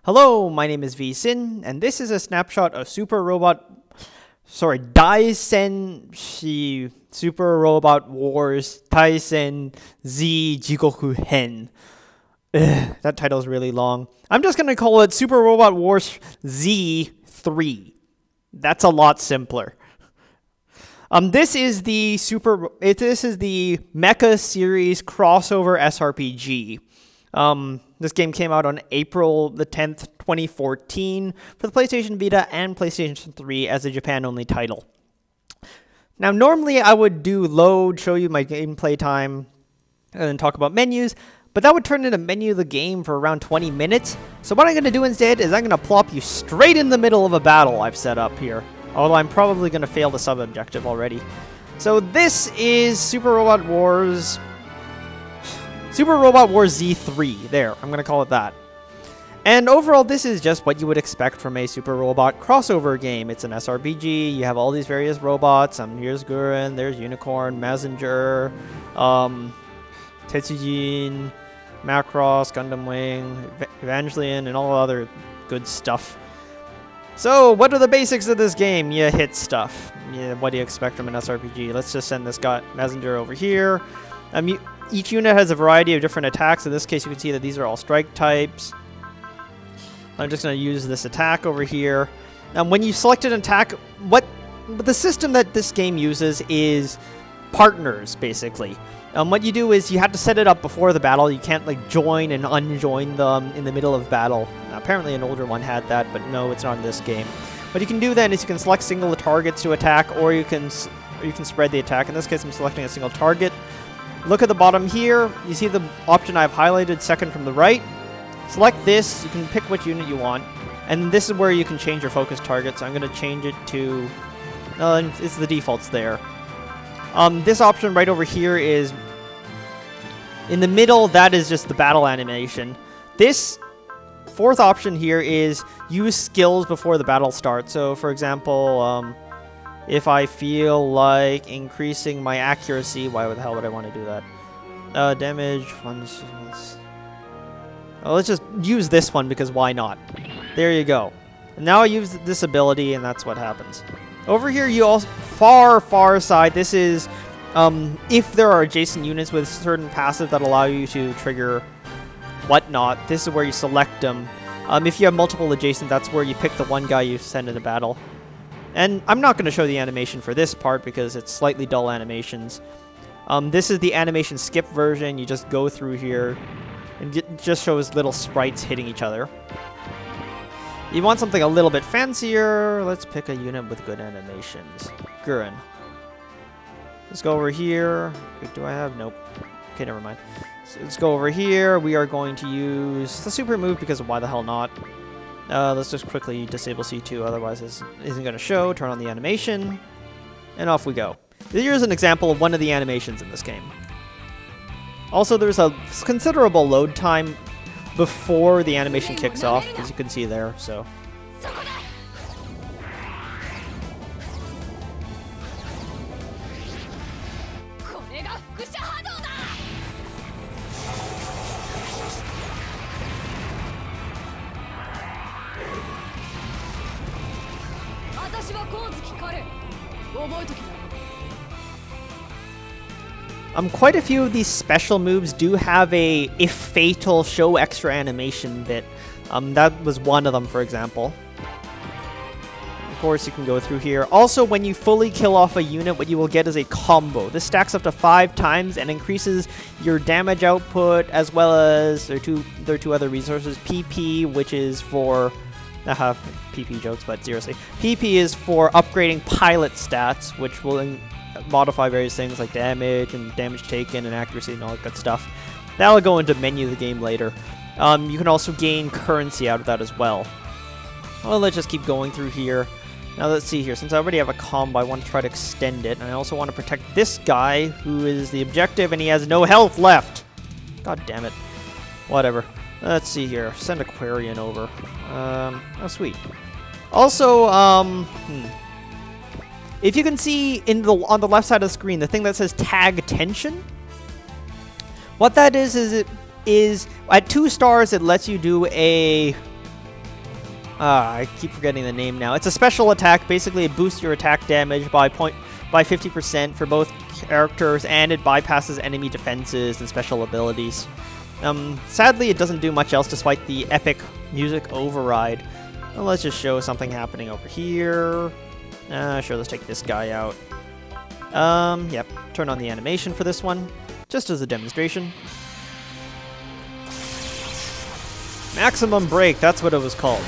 Hello, my name is V-Sin, and this is a snapshot of Dai-San-Ji Super Robot Wars Taisen-Z Jigoku Hen. That title is really long. I'm just going to call it Super Robot Wars Z3. That's a lot simpler. This is the Mecha series crossover SRPG. This game came out on April the 10th, 2014 for the PlayStation Vita and PlayStation 3 as a Japan-only title. Now, normally I would do load, show you my gameplay time, and then talk about menus, but that would turn into menu of the game for around 20 minutes. So what I'm going to do instead is I'm going to plop you straight in the middle of a battle I've set up here. Although I'm probably going to fail the sub-objective already. So this is Super Robot Wars Z3. There, I'm going to call it that. And overall, this is just what you would expect from a Super Robot crossover game. It's an SRPG. You have all these various robots. Here's Gurren, there's Unicorn, Messenger, Tetsujin, Macross, Gundam Wing, Evangelion, and all other good stuff. So, what are the basics of this game? You hit stuff. Yeah, what do you expect from an SRPG? Let's just send this guy, Messenger, over here. Each unit has a variety of different attacks. In this case, you can see that these are all strike types. I'm just going to use this attack over here. When you select an attack, the system that this game uses is partners, basically. What you do is you have to set it up before the battle. You can't like join and unjoin them in the middle of battle. Apparently an older one had that, but no, it's not in this game. What you can do then is you can select single targets to attack, or you can spread the attack. In this case, I'm selecting a single target. Look at the bottom here. You see the option I've highlighted second from the right. Select this. You can pick which unit you want. And this is where you can change your focus target. So I'm going to change it to... it's the defaults there. This option right over here is... in the middle, that is just the battle animation. This fourth option here is use skills before the battle starts. So, for example... if I feel like increasing my accuracy, why the hell would I want to do that? Damage, well, let's just use this one because why not? There you go. And now I use this ability and that's what happens. Over here, you also, far side, this is if there are adjacent units with certain passive that allow you to trigger whatnot, this is where you select them. If you have multiple adjacent, that's where you pick the one guy you send into battle. And I'm not going to show the animation for this part because it's slightly dull animations. This is the animation skip version. You just go through here and it just shows little sprites hitting each other. You want something a little bit fancier? Let's pick a unit with good animations. Gurren. Let's go over here. Do I have? Nope. Okay, never mind. So let's go over here. We are going to use the super move because why the hell not? Let's just quickly disable C2, otherwise this isn't going to show. Turn on the animation, and off we go. Here's an example of one of the animations in this game. Also, there's a considerable load time before the animation kicks off, as you can see there, so... quite a few of these special moves do have a if fatal show extra animation bit. That was one of them, for example. Of course, you can go through here. Also, when you fully kill off a unit, what you will get is a combo. This stacks up to 5 times and increases your damage output, as well as there are two other resources. PP, which is for PP jokes, but seriously, PP is for upgrading pilot stats, which will modify various things like damage and damage taken and accuracy and all that good stuff. That'll go into menu of the game later. You can also gain currency out of that as well. Well, let's just keep going through here. Now let's see here. Since I already have a combo, I want to try to extend it. And I also want to protect this guy, who is the objective, and he has no health left. God damn it. Whatever. Let's see here. Send Aquarian over. Oh, sweet. Also, if you can see on the left side of the screen, the thing that says tag attention, what that is it is at 2 stars, it lets you do a I keep forgetting the name now. It's a special attack. Basically, it boosts your attack damage by 50% for both characters, and it bypasses enemy defenses and special abilities. Sadly, it doesn't do much else despite the epic music override. Well, let's just show something happening over here. Sure, let's take this guy out. Yep, turn on the animation for this one, just as a demonstration. Maximum Break, that's what it was called.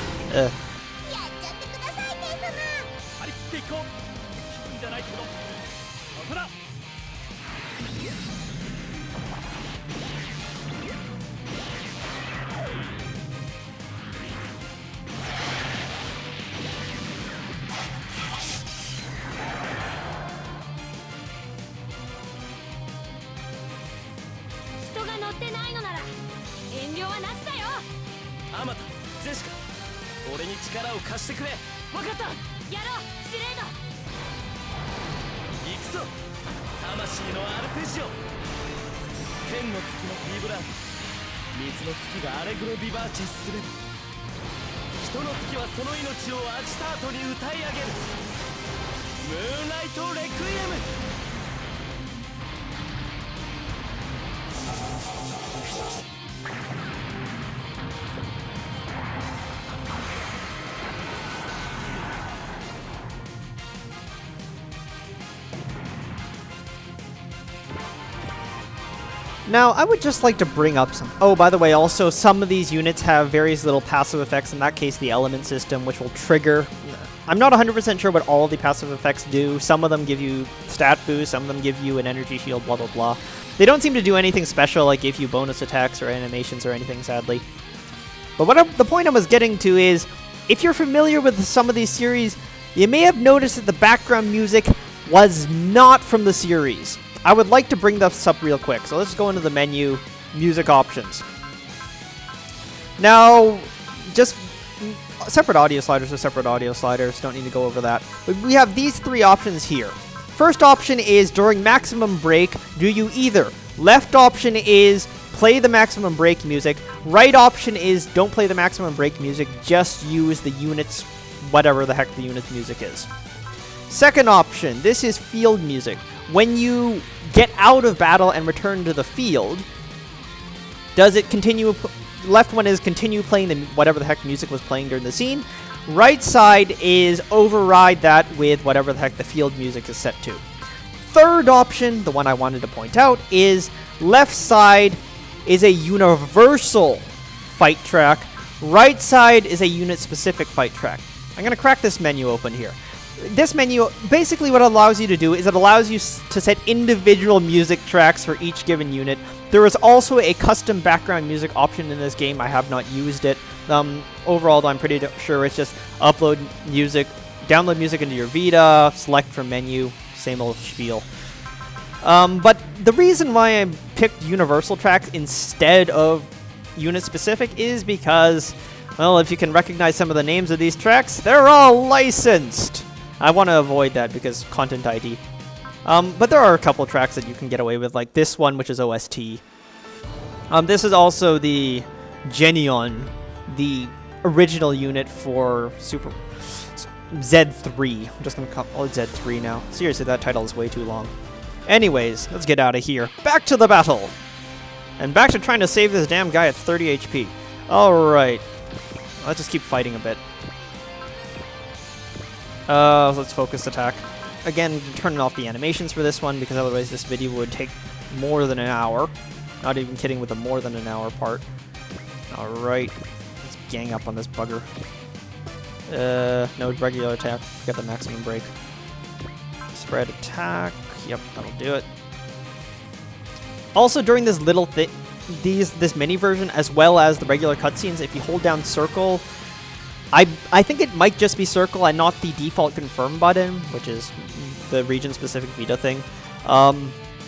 Now, I would just like to bring up some... Oh, by the way, also, some of these units have various little passive effects, in that case, the element system, which will trigger... I'm not 100% sure what all of the passive effects do. Some of them give you stat boost, some of them give you an energy shield, blah, blah, blah. They don't seem to do anything special, like give you bonus attacks or animations or anything, sadly. But the point I was getting to is, if you're familiar with some of these series, you may have noticed that the background music was not from the series. I would like to bring this up real quick, so let's go into the menu, music options. Now, just separate audio sliders are separate audio sliders, don't need to go over that. But we have these three options here. First option is during maximum break, do you either. Left option is play the maximum break music. Right option is don't play the maximum break music, just use the unit's, whatever the heck the unit's music is. Second option, this is field music. When you get out of battle and return to the field, does it continue... Left one is continue playing the whatever the heck music was playing during the scene. Right side is override that with whatever the heck the field music is set to. Third option, the one I wanted to point out, is left side is a universal fight track. Right side is a unit-specific fight track. I'm going to crack this menu open here. This menu, basically what it allows you to do is it allows you to set individual music tracks for each given unit. There is also a custom background music option in this game. I have not used it. Overall, I'm pretty sure it's just upload music, download music into your Vita, select from menu, same old spiel. But the reason why I picked universal tracks instead of unit-specific is because, well, if you can recognize some of the names of these tracks, they're all licensed. I want to avoid that because content ID. But there are a couple of tracks that you can get away with, like this one, which is OST. This is also the Genion, the original unit for Super Z3. I'm just going to call it Z3 now. Seriously, that title is way too long. Anyways, let's get out of here. Back to the battle! And back to trying to save this damn guy at 30 HP. Alright. Let's just keep fighting a bit. Let's focus attack. Again, turning off the animations for this one, because otherwise this video would take more than an hour. Not even kidding with the more than an hour part. Alright. Let's gang up on this bugger. No regular attack. Get the maximum break. Spread attack. Yep, that'll do it. Also, during this little this mini version, as well as the regular cutscenes, if you hold down circle, I think it might just be circle and not the default confirm button, which is the region-specific Vita thing.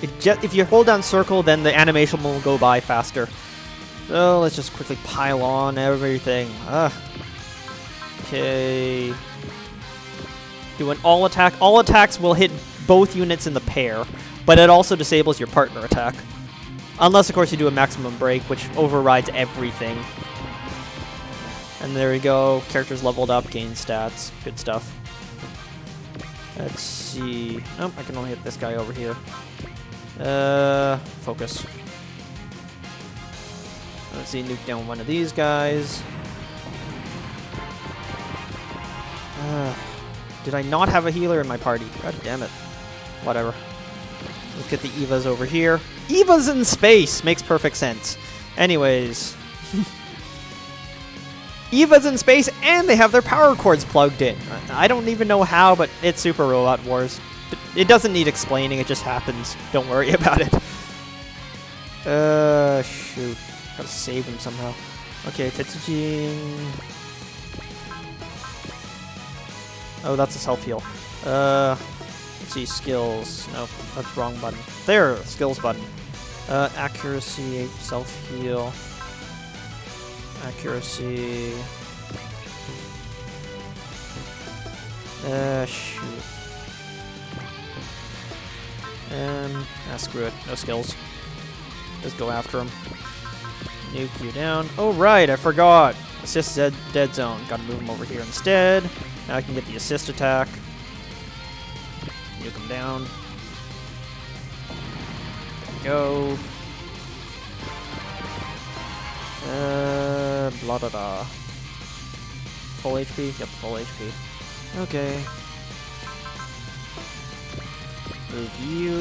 If you hold down circle, then the animation will go by faster. So let's just quickly pile on everything. Okay. Do an all attack. All attacks will hit both units in the pair, but it also disables your partner attack. Unless, of course, you do a maximum break, which overrides everything. And there we go. Characters leveled up, gain stats. Good stuff. Let's see. Nope, I can only hit this guy over here. Focus. Let's see, nuke down one of these guys. Did I not have a healer in my party? God damn it. Whatever. Let's get the Evas over here. Evas in space! Makes perfect sense. Anyways. Evas in space, and they have their power cords plugged in. I don't even know how, but it's Super Robot Wars. It doesn't need explaining, it just happens. Don't worry about it. Shoot. Gotta save him somehow. Okay, Tetsuji. Oh, that's a self-heal. Let's see, skills. Nope, that's wrong button. There, skills button. Accuracy, self-heal. Accuracy. Shoot. Screw it. No skills. Just go after him. Nuke you down. Oh, right, I forgot. Assist dead zone. Gotta move him over here instead. Now I can get the assist attack. Nuke him down. Go. Blah da da. Full HP? Yep, full HP. Okay. Move you.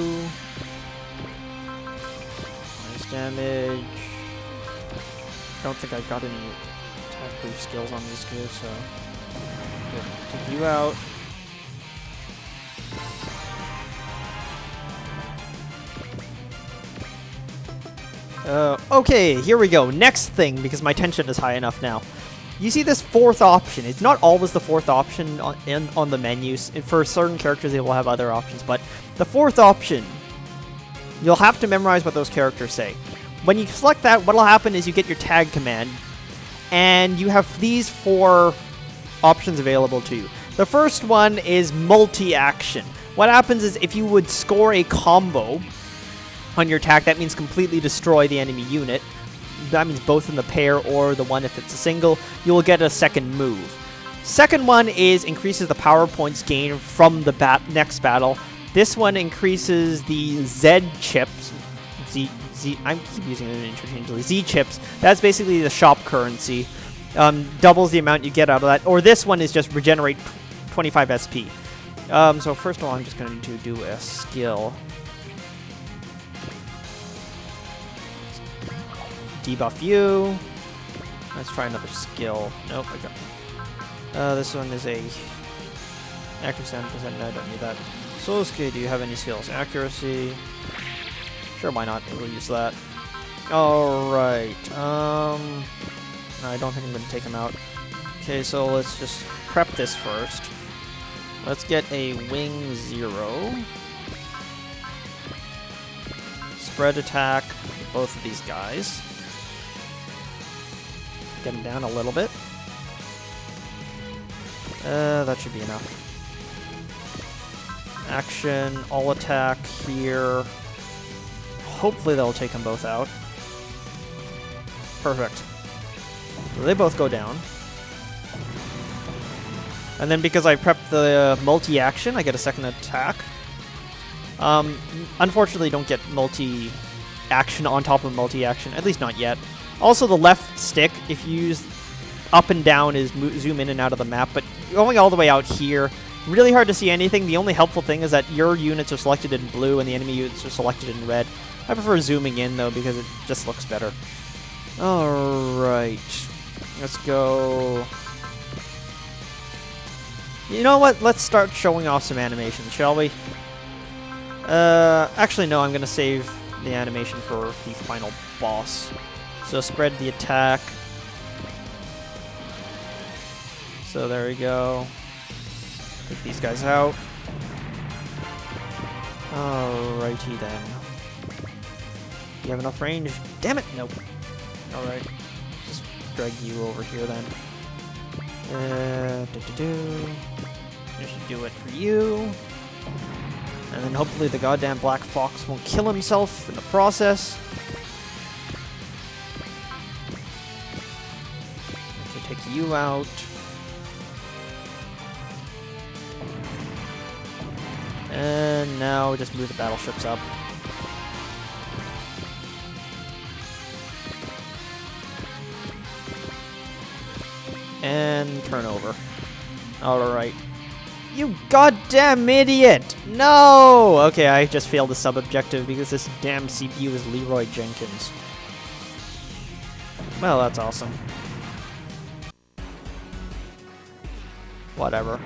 Nice damage. I don't think I've got any attack boost skills on this guy, so good. Take you out. Okay, here we go. Next thing, because my tension is high enough now. You see this fourth option. It's not always the fourth option on the menus. For certain characters, they will have other options, but the fourth option, you'll have to memorize what those characters say. When you select that, what will happen is you get your tag command, and you have these four options available to you. The first one is multi-action. What happens is if you would score a combo on your attack, that means completely destroy the enemy unit. That means both in the pair or the one if it's a single. You will get a second move. Second one is increases the power points gained from the next battle. This one increases the Z chips. I keep using it interchangeably. Z chips. That's basically the shop currency. Doubles the amount you get out of that. Or this one is just regenerate 25 SP. So first of all, I'm just going to do a skill. Debuff you. Let's try another skill. Nope, I got. This one is a accuracy 7%. No, I don't need that. Sosuke, do you have any skills? Accuracy. Sure, why not? We'll use that. Alright. No, I don't think I'm going to take him out. Okay, so let's just prep this first. Let's get a wing 0. Spread attack with both of these guys. Get him down a little bit. That should be enough. Action, all attack here. Hopefully they'll take them both out. Perfect. So they both go down. And then because I prepped the multi-action, I get a second attack. Unfortunately, don't get multi-action on top of multi-action, at least not yet. Also, the left stick, if you use up and down, is zoom in and out of the map, but going all the way out here, really hard to see anything. The only helpful thing is that your units are selected in blue and the enemy units are selected in red. I prefer zooming in, though, because it just looks better. Alright. Let's go. You know what? Let's start showing off some animations, shall we? Actually, no, I'm going to save the animation for the final boss. So spread the attack. So there we go. Take these guys out. Alrighty then. Do you have enough range? Damn it! Nope. Alright. Just drag you over here then. I should do it for you. And then hopefully the goddamn Black Fox won't kill himself in the process. Okay, take you out. And now just move the battleships up. And turn over. Alright. You goddamn idiot! No! Okay, I just failed the sub-objective because this damn CPU is Leroy Jenkins. Well, that's awesome. Whatever.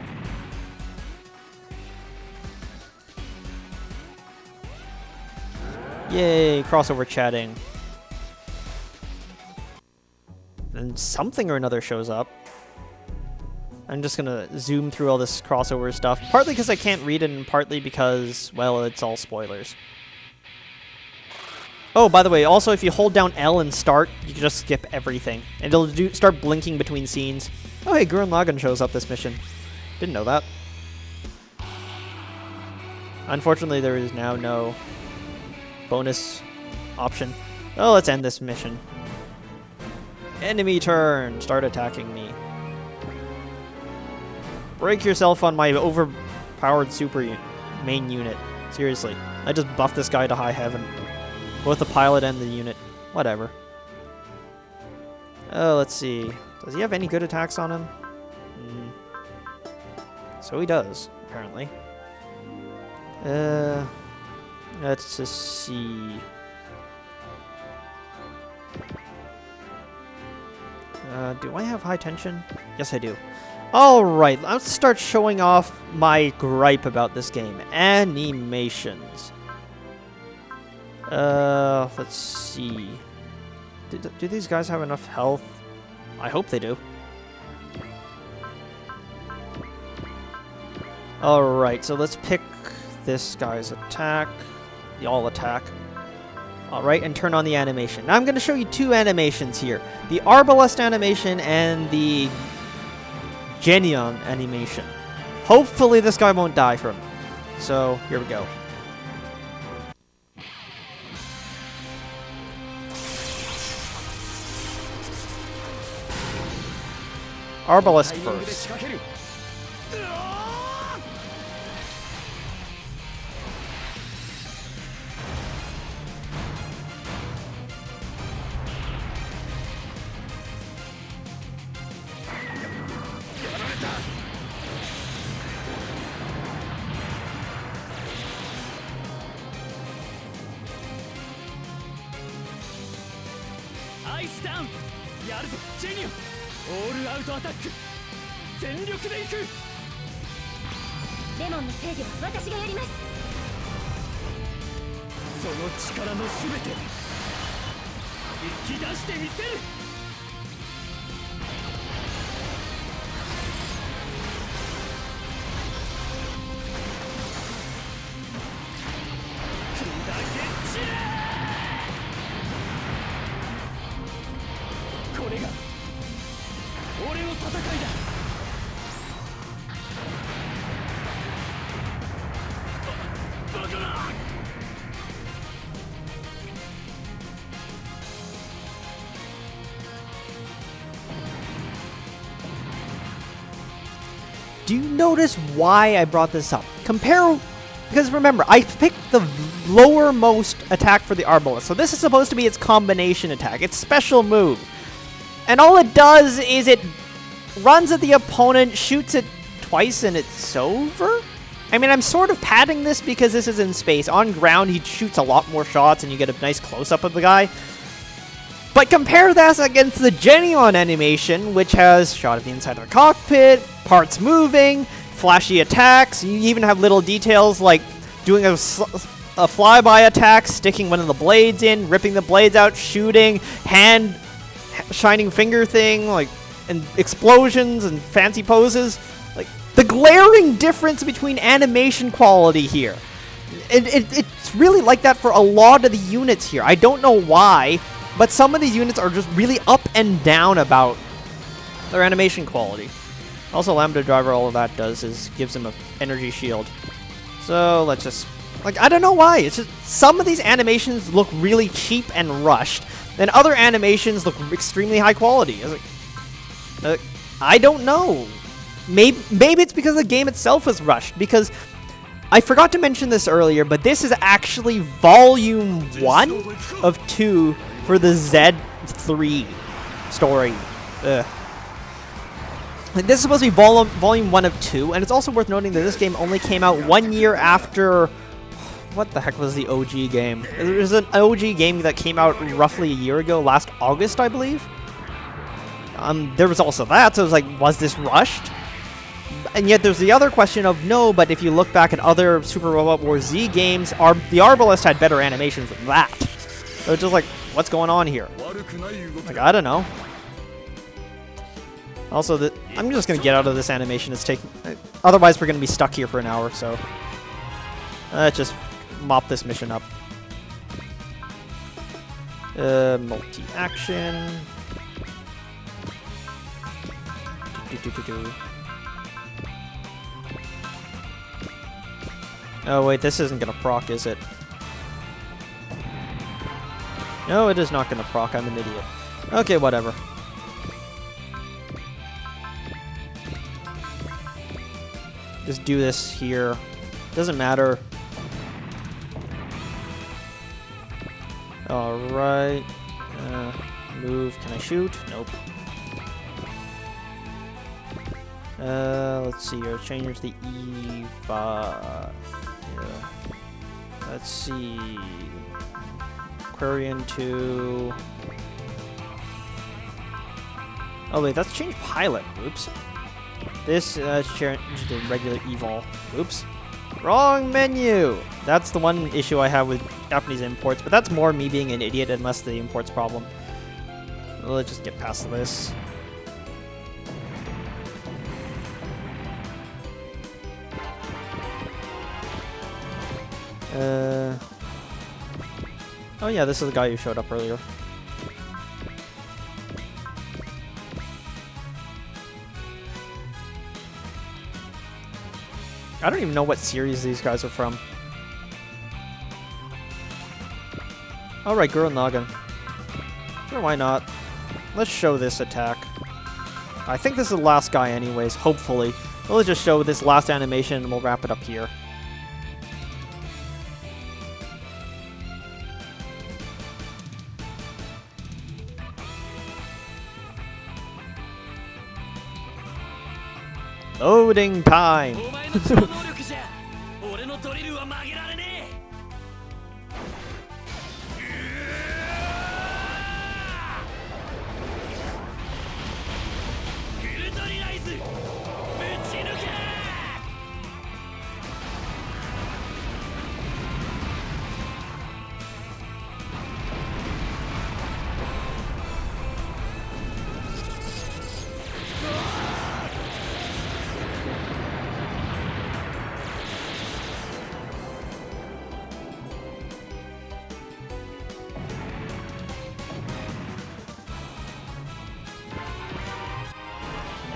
Yay, crossover chatting. Then something or another shows up. I'm just gonna zoom through all this crossover stuff, partly because I can't read it, and partly because, well, it's all spoilers. Oh, by the way, also if you hold down L and start, you can just skip everything, and it'll start blinking between scenes. Oh hey, Gurren Lagann shows up this mission. Didn't know that. Unfortunately, there is now no bonus option. Oh, let's end this mission. Enemy turn! Start attacking me. Break yourself on my overpowered super main unit. Seriously. I just buffed this guy to high heaven. Both the pilot and the unit. Whatever. Oh, let's see. Does he have any good attacks on him? So he does, apparently. Let's just see. Do I have high tension? Yes, I do. Alright, let's start showing off my gripe about this game. Animations. Let's see. Do these guys have enough health? I hope they do. Alright, so let's pick this guy's attack. The all attack. Alright, and turn on the animation. Now I'm going to show you two animations here. The Arbalest animation and the Genion animation. Hopefully this guy won't die from it. So, here we go. Arbalest first. Ice down! やるぞ、ジェニオン！オールアウトアタック！全力で行く！レモンの制御は私がやります。その力のすべて引き出してみせる！砕け散れ！これが俺の戦いだ。バカな！ Do you notice why I brought this up? Because remember, I picked the lowermost attack for the Arbalest, so this is supposed to be its combination attack, its special move. And all it does is it runs at the opponent, shoots it twice, and it's over? I mean, I'm sort of padding this because this is in space. On ground, he shoots a lot more shots, and you get a nice close-up of the guy. But compare that against the Genion animation, which has shot at the inside of the cockpit, parts moving, flashy attacks. You even have little details like doing a flyby attack, sticking one of the blades in, ripping the blades out, shooting, hand shining finger thing, like, and explosions and fancy poses. Like, the glaring difference between animation quality here. It's really like that for a lot of the units here. I don't know why, but some of these units are just really up and down about their animation quality. Also, Lambda Driver, all of that does is gives him an energy shield. So, let's just... Like, I don't know why. It's just some of these animations look really cheap and rushed, and other animations look extremely high quality. It's like, I don't know. Maybe it's because the game itself was rushed, because I forgot to mention this earlier, but this is actually Volume 1 of 2 for the Z3 story. Ugh. This is supposed to be volume 1 of 2, and it's also worth noting that this game only came out 1 year after... What the heck was the OG game? There's an OG game that came out roughly a year ago, last August, I believe. There was also that, so I was like, was this rushed? And yet there's the other question of, no, but if you look back at other Super Robot Wars Z games, the Arbalest had better animations than that. So it's just like, what's going on here? Like, I don't know. Also, I'm just going to get out of this animation. It's taking... Otherwise, we're going to be stuck here for an hour, so... Let's just mop this mission up. Multi-action... Oh wait, this isn't gonna proc, is it? No, it is not gonna proc, I'm an idiot. Okay, whatever. Just do this here. Doesn't matter. Alright. Move, can I shoot? Nope. Let's see here. Change the E5. Yeah. Let's see. Aquarian to... Oh wait, that's change pilot. Oops. This change to regular evol. Oops. Wrong menu! That's the one issue I have with Japanese imports, but that's more me being an idiot and less the imports problem. Let's just get past this. Oh yeah, this is the guy who showed up earlier. I don't even know what series these guys are from. Alright, Gurren Lagann. Sure, why not? Let's show this attack. I think this is the last guy anyways, hopefully. Let's just show this last animation and we'll wrap it up here. Loading time!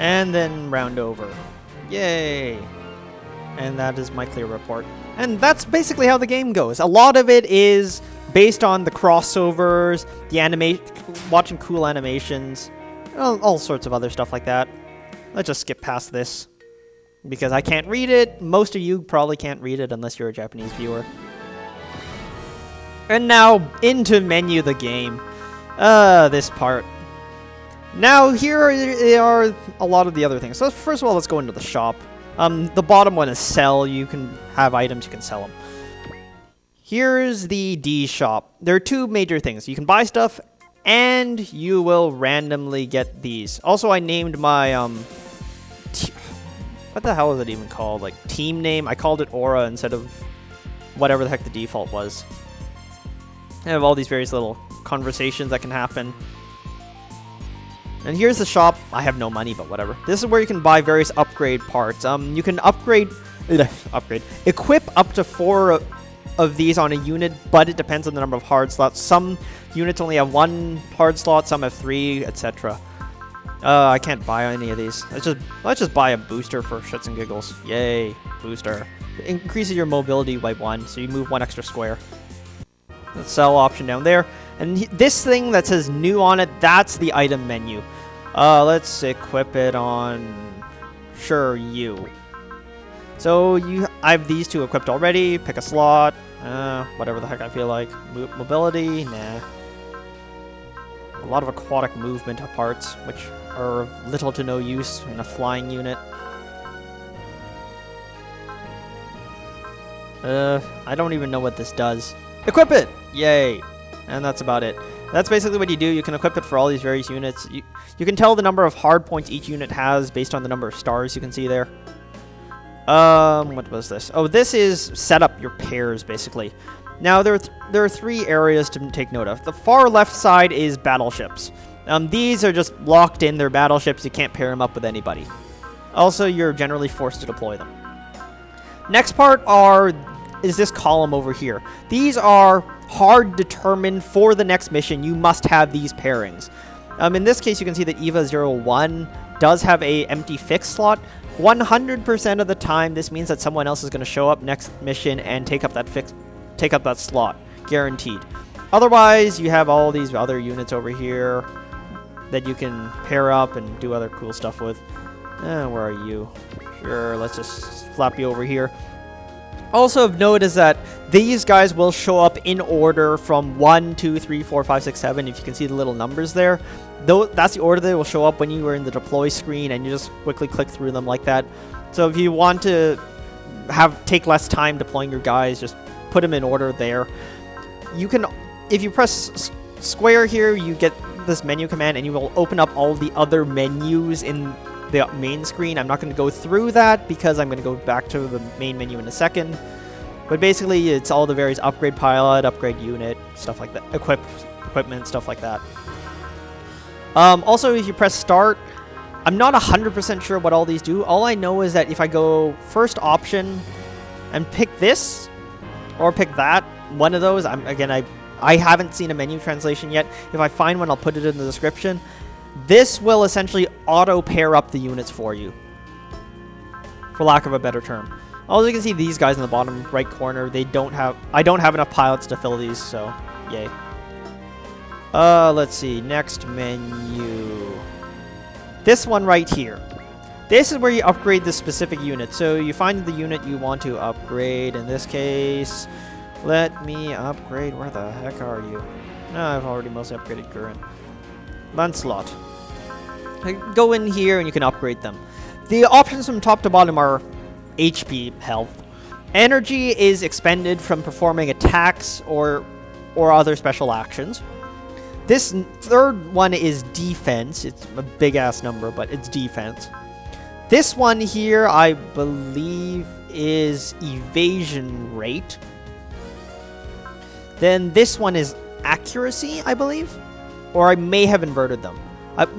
And then round over. Yay! And that is my clear report. And that's basically how the game goes. A lot of it is based on the crossovers, the watching cool animations, all sorts of other stuff like that. Let's just skip past this, because I can't read it. Most of you probably can't read it unless you're a Japanese viewer. And now, into menu the game. This part. Now, here are a lot of the other things. So first of all, let's go into the shop. The bottom one is sell. You can have items, you can sell them. Here's the D shop. There are two major things. You can buy stuff, and you will randomly get these. Also, I named my, what the hell is it even called? Like, team name? I called it Aura instead of whatever the heck the default was. I have all these various little conversations that can happen. And here's the shop. I have no money, but whatever. This is where you can buy various upgrade parts. You can equip up to 4 of these on a unit, but it depends on the number of hard slots. Some units only have 1 hard slot, some have 3, etc. I can't buy any of these. Let's just buy a booster for shits and giggles. Yay, booster. It increases your mobility by 1, so you move 1 extra square. The sell option down there. And this thing that says new on it, that's the item menu. Let's equip it on, sure, you. So I have these two equipped already. Pick a slot. Whatever the heck I feel like. Mobility, nah. A lot of aquatic movement parts, which are of little to no use in a flying unit. I don't even know what this does. Equip it! Yay! And that's about it. That's basically what you do. You can equip it for all these various units. You can tell the number of hard points each unit has based on the number of stars you can see there. What was this? Oh, this is set up your pairs, basically. Now, there are three areas to take note of. The far left side is battleships. These are just locked in. They're battleships. You can't pair them up with anybody. Also, you're generally forced to deploy them. Next part is this column over here. These are hard determined for the next mission. You must have these pairings. In this case, you can see that EVA 01 does have a empty fixed slot. 100% of the time, this means that someone else is going to show up next mission and take up that slot, guaranteed. Otherwise, you have all these other units over here that you can pair up and do other cool stuff with. Where are you? Sure, let's just flap you over here. Also of note is that these guys will show up in order from 1, 2, 3, 4, 5, 6, 7. If you can see the little numbers there, that's the order they will show up when you are in the deploy screen, and you just quickly click through them like that. So if you want to take less time deploying your guys, just put them in order there. You can, if you press square here, you get this menu command, and you will open up all the other menus in the main screen. I'm not going to go through that because I'm going to go back to the main menu in a second. But basically, it's all the various upgrade pilot, upgrade unit, stuff like that, equipment, stuff like that. Also, if you press start, I'm not 100% sure what all these do. All I know is that if I go first option and pick this or pick that, one of those, I haven't seen a menu translation yet. If I find one, I'll put it in the description. This will essentially auto-pair up the units for you, for lack of a better term. Also, you can see these guys in the bottom right corner. I don't have enough pilots to fill these, so yay. Let's see. Next menu. This one right here. This is where you upgrade the specific unit. So you find the unit you want to upgrade. In this case, let me upgrade. Where the heck are you? No, I've already mostly upgraded Gurren. Lancelot. Go in here and you can upgrade them. The options from top to bottom are HP, health. Energy is expended from performing attacks or other special actions. This third one is defense. It's a big-ass number, but it's defense. This one here, I believe, is evasion rate. Then this one is accuracy, I believe. Or I may have inverted them.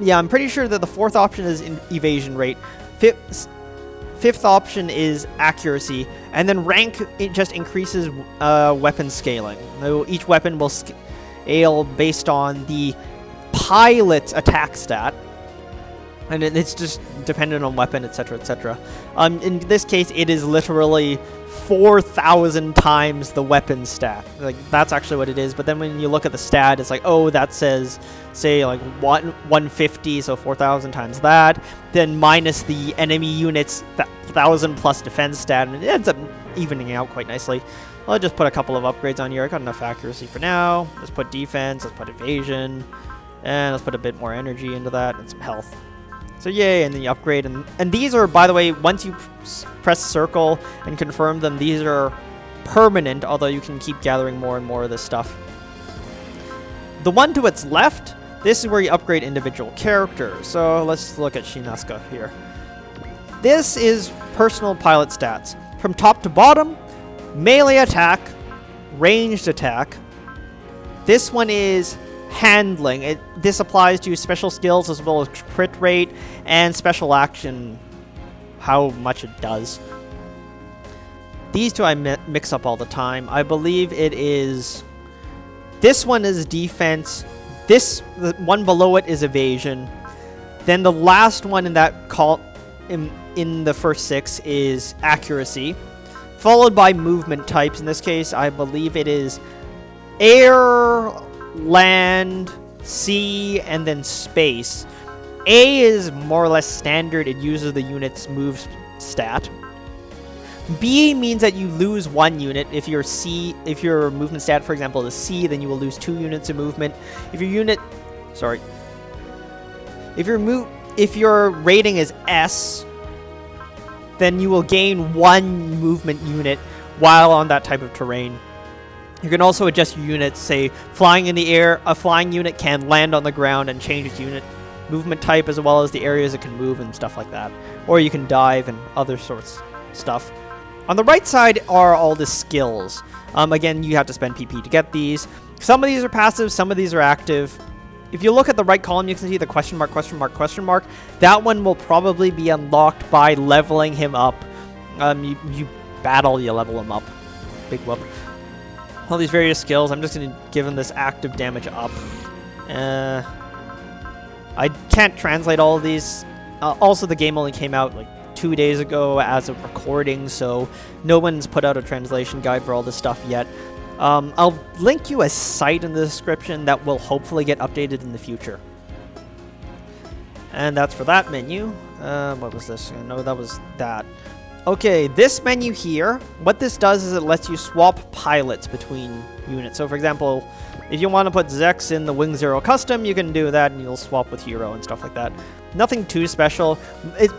Yeah, I'm pretty sure that the fourth option is evasion rate. Fifth option is accuracy. And then rank, it just increases weapon scaling. Each weapon will scale based on the pilot's attack stat. And it's just dependent on weapon, etc., etc. In this case, it is literally 4,000 times the weapon stat. Like, that's actually what it is. But then when you look at the stat, it's like, oh, that says, say, like 150, so 4,000 times that. Then minus the enemy unit's 1,000 plus defense stat, and it ends up evening out quite nicely. I'll just put a couple of upgrades on here. I got enough accuracy for now. Let's put defense, let's put evasion, and let's put a bit more energy into that, and some health. So yay, and then you upgrade, and these are, by the way, once you press circle and confirm them, these are permanent, although you can keep gathering more and more of this stuff. The one to its left, this is where you upgrade individual characters. So let's look at Shinasuke here. This is personal pilot stats. From top to bottom, melee attack, ranged attack. This one is handling. This applies to special skills as well as crit rate and special action, how much it does. These two I mix up all the time. I believe it is... This one is defense. The one below it is evasion. Then the last one in that in the first 6 is accuracy, followed by movement types. In this case, I believe it is air, land, sea, and then space. A is more or less standard. It uses the unit's move stat. B means that you lose 1 unit. If your movement stat, for example, is C, then you will lose 2 units of movement. If your rating is S, then you will gain 1 movement unit while on that type of terrain. You can also adjust your units, say flying in the air. A flying unit can land on the ground and change its unit movement type as well as the areas it can move and stuff like that. Or you can dive and other sorts of stuff. On the right side are all the skills. Again, you have to spend PP to get these. Some of these are passive, some of these are active. If you look at the right column, you can see the question mark, question mark, question mark. That one will probably be unlocked by leveling him up. You battle, you level him up. Big whoop. All these various skills, I'm just going to give him this active damage up. I can't translate all of these. Also, the game only came out like 2 days ago as of recording, so no one's put out a translation guide for all this stuff yet. I'll link you a site in the description that will hopefully get updated in the future. And that's for that menu. What was this? No, that was that. Okay, this menu here, what this does is it lets you swap pilots between units. So for example, if you want to put Zex in the Wing Zero Custom, you can do that and you'll swap with Hero and stuff like that. Nothing too special.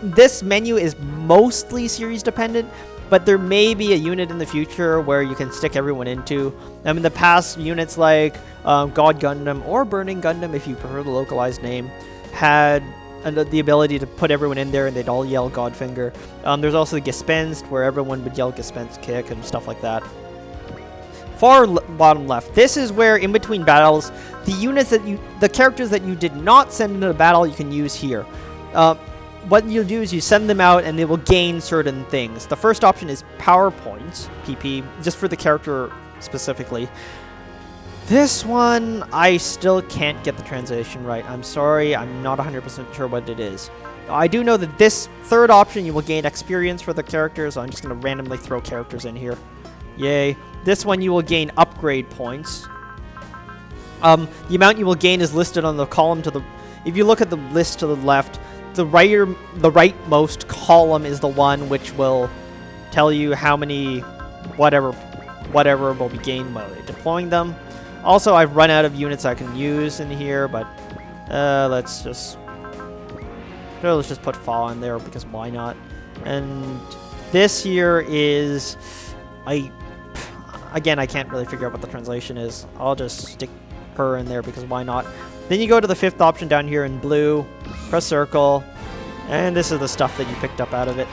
This menu is mostly series dependent, but there may be a unit in the future where you can stick everyone into. In the past, units like God Gundam or Burning Gundam, if you prefer the localized name, had the ability to put everyone in there and they'd all yell Godfinger. There's also the Gespenst, where everyone would yell Gespenst kick and stuff like that. Far bottom left, this is where in between battles, the characters that you did not send into the battle, you can use here. What you'll do is you send them out and they will gain certain things. The first option is power points, PP, just for the character specifically. This one, I still can't get the translation right. I'm sorry, I'm not 100% sure what it is. I do know that this third option, you will gain experience for the characters, so I'm just going to randomly throw characters in here. Yay. This one, you will gain upgrade points. The amount you will gain is listed on the column to the... If you look at the list to the left, the rightmost column is the one which will tell you how many whatever will be gained by deploying them. Also, I've run out of units I can use in here, but let's just put Fa in there because why not? And this here is again, I can't really figure out what the translation is. I'll just stick her in there because why not? Then you go to the 5th option down here in blue, press circle, and this is the stuff that you picked up out of it.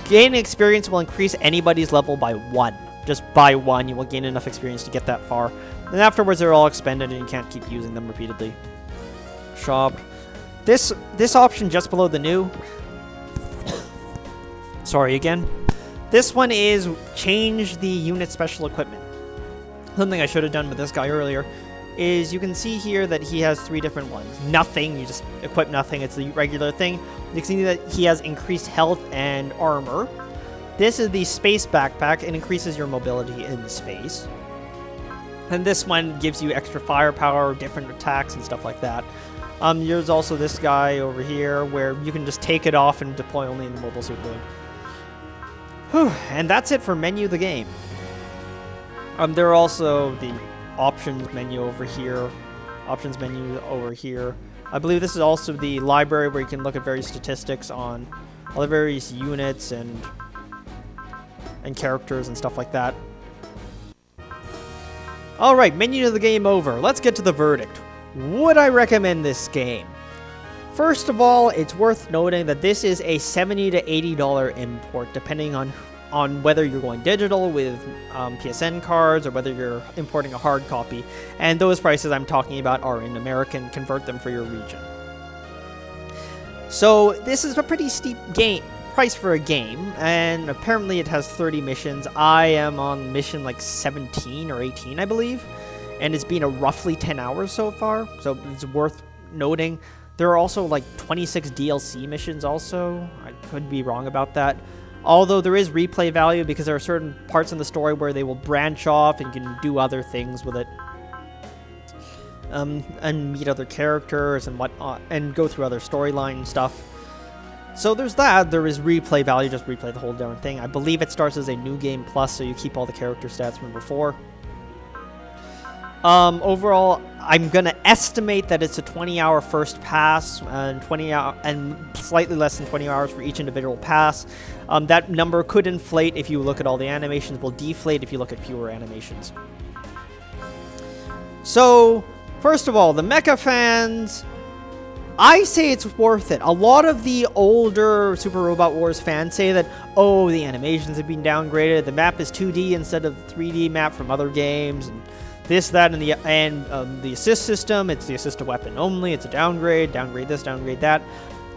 Gaining experience will increase anybody's level by 1. Just by 1, you will gain enough experience to get that far. Then afterwards, they're all expended and you can't keep using them repeatedly. Shop. This option just below the new. Sorry again. This one is change the unit special equipment. Something I should have done with this guy earlier is you can see here that he has 3 different ones. Nothing, you just equip nothing, it's the regular thing. You can see that he has increased health and armor. This is the space backpack. It increases your mobility in space. And this one gives you extra firepower, different attacks, and stuff like that. There's also this guy over here where you can just take it off and deploy only in the mobile suit mode. Whew, and that's it for menu of the game. There are also the options menu over here. Options menu over here. I believe this is also the library where you can look at various statistics on all the various units and characters and stuff like that. Alright, menu of the game over. Let's get to the verdict. Would I recommend this game? First of all, it's worth noting that this is a $70 to $80 import, depending on whether you're going digital with PSN cards or whether you're importing a hard copy. And those prices I'm talking about are in American. Convert them for your region. So this is a pretty steep price for a game, and apparently it has 30 missions. I am on mission like 17 or 18, I believe, and it's been a roughly 10 hours so far, so it's worth noting. There are also like 26 DLC missions also. I could be wrong about that. Although there is replay value because there are certain parts in the story where they will branch off and you can do other things with it. and meet other characters and whatnot, and go through other storyline stuff. So there's that. There is replay value, just replay the whole darn thing. I believe it starts as a new game plus, so you keep all the character stats from before. Overall, I'm gonna estimate that it's a 20-hour first pass and slightly less than 20 hours for each individual pass. That number could inflate if you look at all the animations, will deflate if you look at fewer animations. So, first of all, the mecha fans, I say it's worth it. A lot of the older Super Robot Wars fans say that, oh, the animations have been downgraded, the map is 2D instead of the 3D map from other games, and this, that, and the assist system, it's the assist weapon only, it's a downgrade this, downgrade that.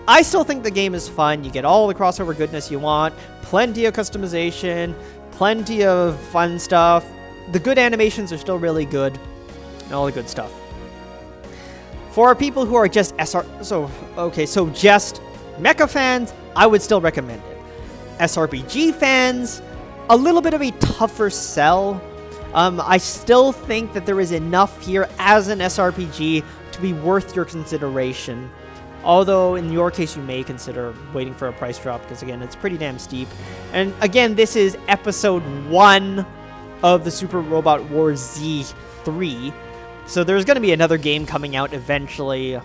I still think the game is fun. You get all the crossover goodness you want, plenty of customization, plenty of fun stuff. The good animations are still really good, and all the good stuff. For people who are just just mecha fans, I would still recommend it. SRPG fans, a little bit of a tougher sell. I still think that there is enough here as an SRPG to be worth your consideration. Although, in your case, you may consider waiting for a price drop, because, again, it's pretty damn steep. And, again, this is episode 1 of the Super Robot Wars Z3. So there's going to be another game coming out eventually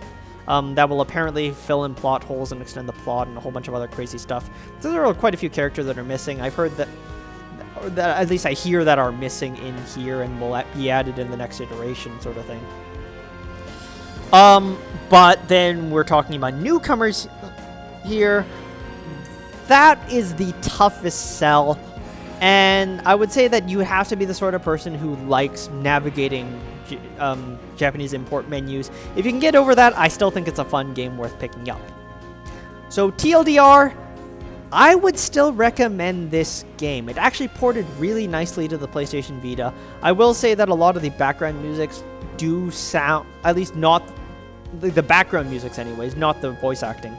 that will apparently fill in plot holes and extend the plot and a whole bunch of other crazy stuff. So there are quite a few characters that are missing. I've heard that at least I hear that are missing in here and will be added in the next iteration, sort of thing. But then we're talking about newcomers here. That is the toughest sell, and I would say that you have to be the sort of person who likes navigating Japanese import menus. If you can get over that, I still think it's a fun game worth picking up. So TLDR, I would still recommend this game. It actually ported really nicely to the PlayStation Vita. I will say that a lot of the background musics do sound, at least not the background musics anyways, not the voice acting.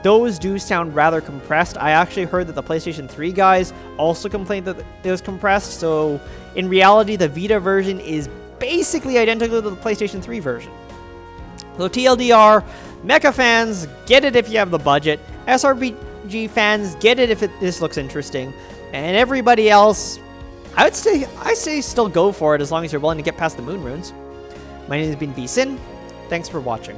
Those do sound rather compressed. I actually heard that the PlayStation 3 guys also complained that it was compressed, so in reality the Vita version is basically identical to the PlayStation 3 version. So TLDR, mecha fans, get it if you have the budget. SRPG fans, get it if this looks interesting. And everybody else, I say still go for it as long as you're willing to get past the moon runes. My name has been V-Sin. Thanks for watching.